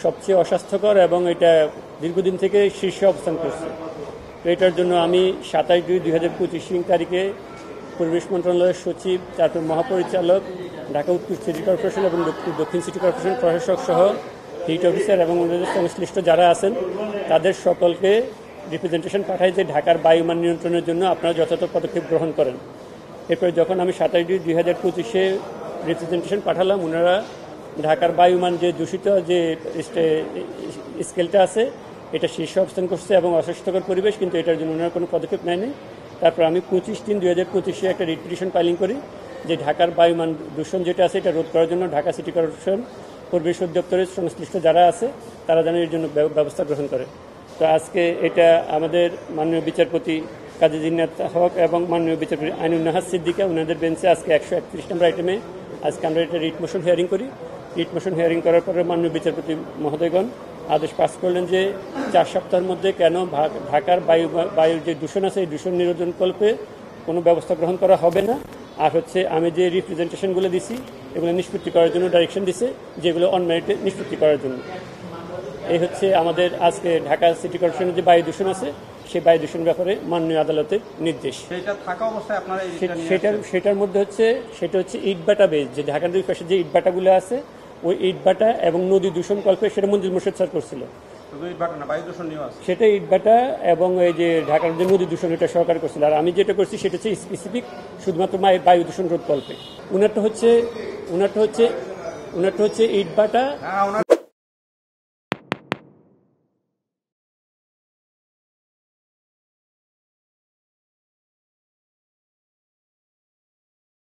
সবচেয়ে অস্বাস্থ্যকর এবং এটা দীর্ঘদিন থেকে শীর্ষে অবস্থান করছে। তো এটার জন্য আমি 27/2/2025 তারিখে পরিবেশ মন্ত্রণালয়ের সচিব, তারপর মহাপরিচালক, ঢাকা উত্তর সিটি কর্পোরেশন এবং দক্ষিণ সিটি কর্পোরেশন প্রশাসক সহ হিট অফিসার এবং ওনাদের সংশ্লিষ্ট যারা আছেন তাদের সকলকে রিপ্রেজেন্টেশন পাঠাই যে ঢাকার বায়ুমান নিয়ন্ত্রণের জন্য আপনারা যথাযথ পদক্ষেপ গ্রহণ করেন। এরপরে যখন আমি 27/2/2025 রিপ্রেজেন্টেশন পাঠালাম, ওনারা ঢাকার বায়ুমান যে দূষিত যে স্কেলটা আছে এটা শীর্ষে অবস্থান করছে এবং অস্বাস্থ্যকর পরিবেশ, কিন্তু এটার জন্য ওনারা কোনো পদক্ষেপ নেয়নি। তারপর আমি 25/3/2025 একটা রিট পিটিশন ফাইলিং করি যে ঢাকার বায়ুমান দূষণ যেটা আছে এটা রোধ করার জন্য ঢাকা সিটি কর্পোরেশন, পরিবেশ অধিদপ্তরের সংশ্লিষ্ট যারা আছে তারা যেন এর জন্য ব্যবস্থা গ্রহণ করে। তো আজকে এটা আমাদের মাননীয় বিচারপতি কাজী জিন্নাত হক এবং মাননীয় বিচারপতি আইনুন নাহার সিদ্দিকা ওনাদের বেঞ্চে আজকে 131 নম্বর আইটেমে আজকে আমরা এটা রিট মোশন হিয়ারিং করি। রিট মোশন হিয়ারিং করার পরে মাননীয় বিচারপতি মহোদয়গণ আদেশ পাস করলেন যে 4 সপ্তাহের মধ্যে কেন ঢাকার বায়ুর যে দূষণ আছে এই দূষণ নিরোধনকল্পে কোনো ব্যবস্থা গ্রহণ করা হবে না। আর হচ্ছে আমি যে রিপ্রেজেন্টেশনগুলো দিছি এগুলো নিষ্পত্তি করার জন্য ডাইরেকশন দিছে, যেগুলো অন মেরিটে নিষ্পত্তি করার জন্য। এই হচ্ছে আমাদের আজকে ঢাকা সিটি কর্পোরেশনের যে বায়ু দূষণ আছে সেই বায়ু দূষণ ব্যাপারে মাননীয় আদালতের নির্দেশ। সেটার মধ্যে সেটা হচ্ছে ইটবাটা বেজ, যে ঢাকার দুই পাশে যে ইটবাটাগুলো আছে ওই ইটবাটা এবং নদী দূষণ কল্পে সেটা মঞ্জুর মোর্শেদ স্যার করছিল। সেটা ইটবাটা এবং এই যে ঢাকার যে নদী দূষণ এটা সরকার করছিল। আর আমি যেটা করছি সেটা হচ্ছে স্পেসিফিক শুধুমাত্র বায়ু দূষণ রোধ কল্পে। উনারটা হচ্ছে ইটবাটা